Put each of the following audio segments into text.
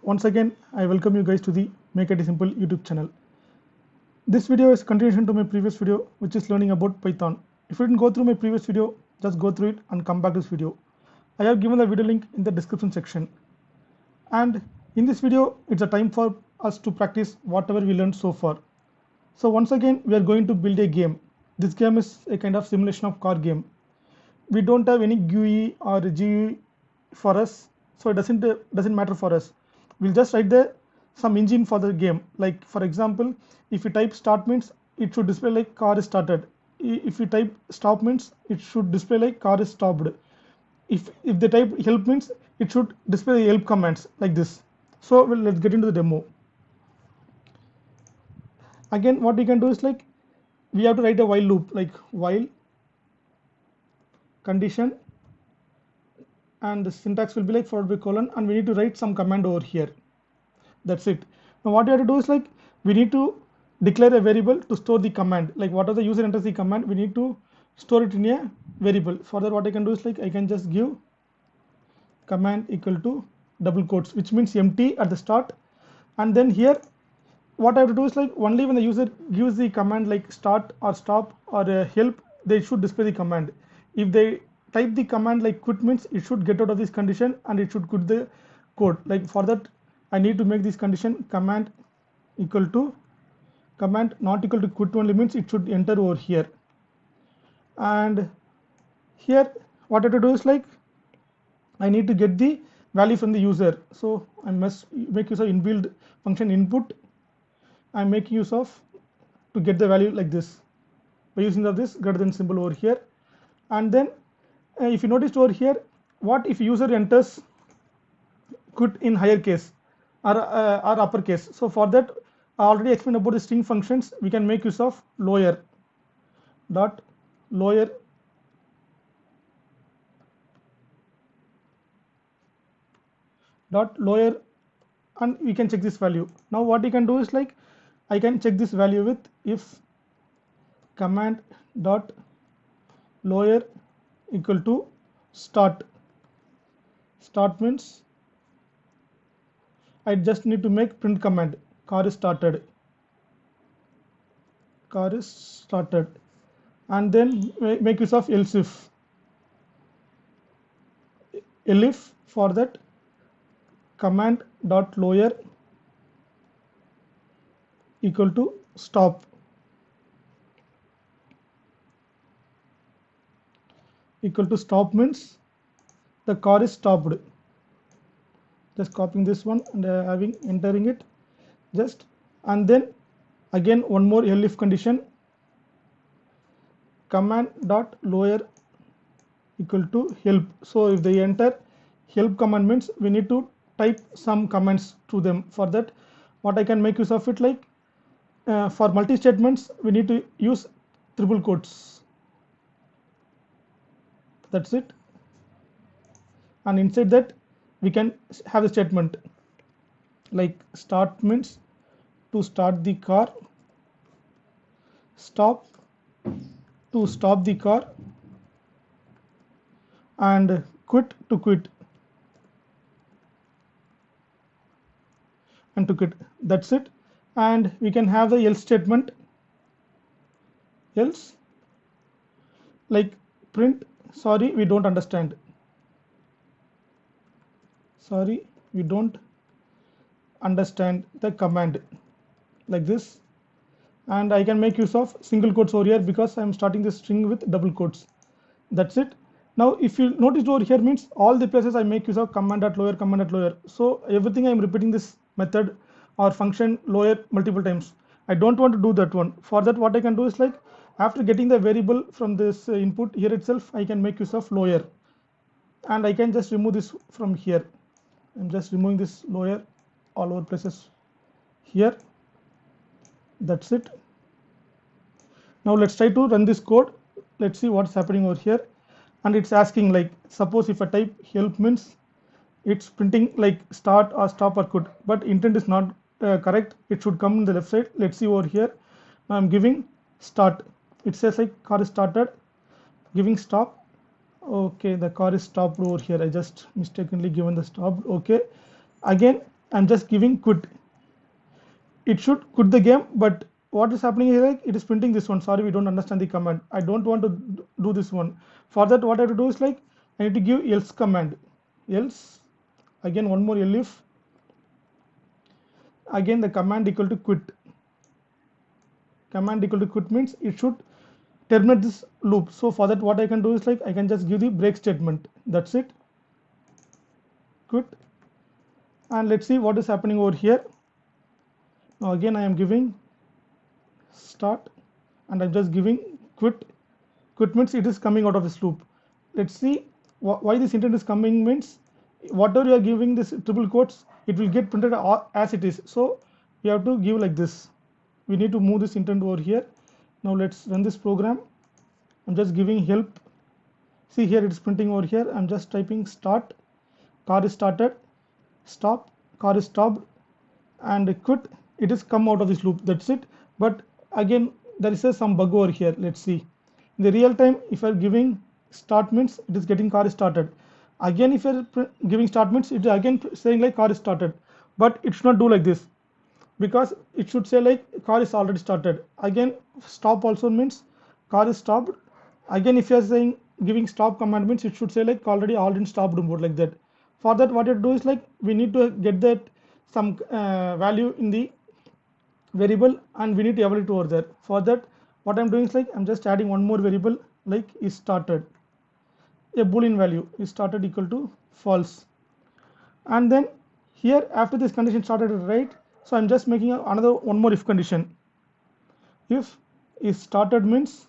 Once again, I welcome you guys to the Make It Simple YouTube channel. This video is continuation to my previous video, which is learning about Python. If you didn't go through my previous video, just go through it and come back to this video. I have given the video link in the description section. And in this video, it's a time for us to practice whatever we learned so far. So once again, we are going to build a game. This game is a kind of simulation of car game. We don't have any GUI or GUI for us, so it doesn't matter for us. We'll just write some engine for the game. Like for example, if you type start means it should display like car is started. If you type stop means it should display like car is stopped. If they type help means it should display the help commands like this. So let's get into the demo. Again, what we can do is like we have to write a while loop, like while condition, and the syntax will be like followed by colon, and we need to write some command over here. That's it. Now what we have to do is like we need to declare a variable to store the command. Like whatever the user enters the command, we need to store it in a variable. For that, what I can do is like I can just give command equal to double quotes, which means empty at the start, and then here what I have to do is like only when the user gives the command like start or stop or help, they should display the command. If they type the command like quit means it should get out of this condition and it should quit the code. Like for that, I need to make this condition command equal to command not equal to quit only means it should enter over here. And here what I have to do is like I need to get the value from the user. So I must make use of inbuilt function input. I'm making use of to get the value like this by using of this greater than symbol over here. And then if you noticed over here, what if user enters quit in higher case or uppercase? So for that, I already explained about the string functions. We can make use of lower dot lower dot lower, and we can check this value. Now what you can do is like I can check this value with if command dot lower equal to start. Start means I just need to make print command car is started, and then make use of else if for that command dot lower equal to stop. Equal to stop means the car is stopped. Just copying this one and entering it just, and then again one more elif condition command dot lower equal to help. So if they enter help command means we need to type some commands to them. For that, what I can make use of it like for multi statements we need to use triple quotes. That's it. And inside that we can have a statement like start means to start the car, stop to stop the car, and quit to quit and to quit. That's it. And we can have the else statement, else like print sorry we don't understand, sorry we don't understand the command, like this. And I can make use of single quotes over here because I'm starting this string with double quotes. That's it. Now if you notice over here means all the places I make use of command dot lower, command dot lower. So everything I'm repeating this method or function lower multiple times. I don't want to do that one. For that, what I can do is like after getting the variable from this input here itself, I can make use of lower, and I can just remove this from here. I'm just removing this lower all over places here. That's it. Now let's try to run this code. Let's see what's happening over here. And it's asking like suppose if I type help means it's printing like start or stop or quit, but intent is not correct. It should come in the left side. Let's see over here. Now I'm giving start. It says like car is started. Giving stop. Okay, the car is stopped over here. I just mistakenly given the stop. Okay, again I'm just giving quit. It should quit the game, but what is happening here, like it is printing this one. Sorry, we don't understand the command. I don't want to do this one. For that, what I have to do is like I need to give else command. Else, again one more elif, again the command equal to quit. Command equal to quit means it should terminate this loop. So for that, what I can do is like I can just give the break statement. That's it. Quit. And let's see what is happening over here. Now again I am giving start and I'm just giving quit. Quit means it is coming out of this loop. Let's see why this intent is coming means whatever you are giving this triple quotes, it will get printed as it is. So you have to give like this. We need to move this intent over here. Now let's run this program. I'm just giving help. See here it is printing over here. I'm just typing start, car is started, stop, car is stopped, and quit. It is come out of this loop. That's it. But again there is some bug over here. Let's see. In the real time, if I'm giving start means it is getting car is started. Again if you're giving start means it is again saying like car is started. But it should not do like this, because it should say like car is already started. Again stop also means car is stopped. Again if you are saying giving stop command means it should say like already in stopped mode, like that. For that, what you do is like we need to get that some value in the variable and we need to evaluate over there. For that, what I'm doing is like I'm just adding one more variable like is started, a boolean value is started equal to false. And then here after this condition started, right, so I'm just making another one more if condition. If is started means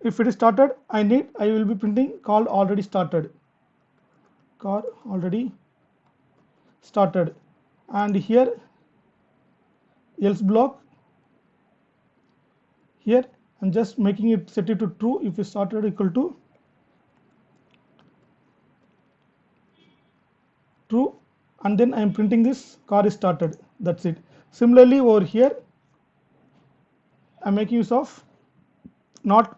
if it is started, I will be printing called already started, car already started. And here else block, here I'm just making it set it to true if is started equal to true, and then I am printing this car is started. That's it. Similarly over here I'm making use of not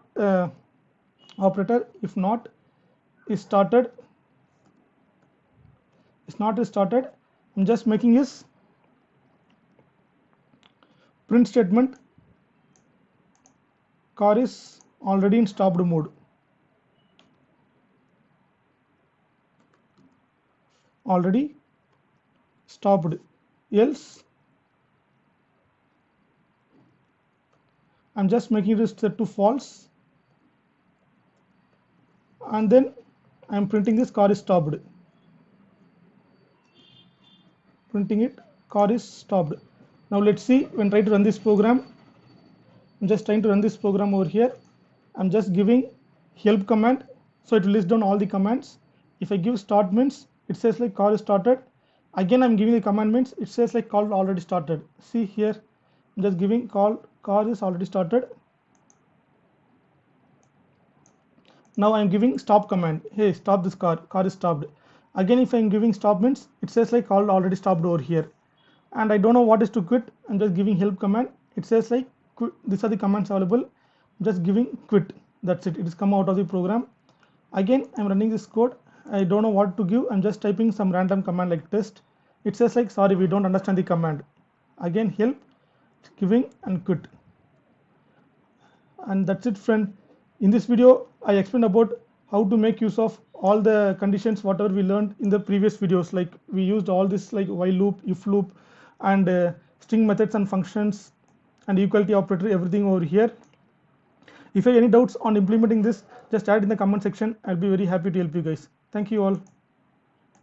operator. If not is started, I'm just making this print statement car is already in stopped mode. Already stopped. Else I'm just making it set to false, and then I'm printing this car is stopped. Printing it car is stopped. Now let's see when try to run this program. I'm just trying to run this program over here. I'm just giving help command, so it will list down all the commands. If I give start means it says like car is started. Again I'm giving the command means it says like call already started. See here I'm just giving car is already started. Now I'm giving stop command. Hey, stop this car is stopped. Again if I'm giving stop means it says like call already stopped over here. And I don't know what is to quit. I'm just giving help command. It says like quit. These are the commands available. I'm just giving quit. That's it. It is come out of the program. Again I'm running this code. I don't know what to give. I'm just typing some random command like test. It says like sorry, we don't understand the command. Again help, giving and quit. And that's it, friend. In this video I explained about how to make use of all the conditions whatever we learned in the previous videos. Like we used all this like while loop, if loop, and string methods and functions and equality operator, everything over here. If you have any doubts on implementing this, just add in the comment section. I'll be very happy to help you guys. Thank you all.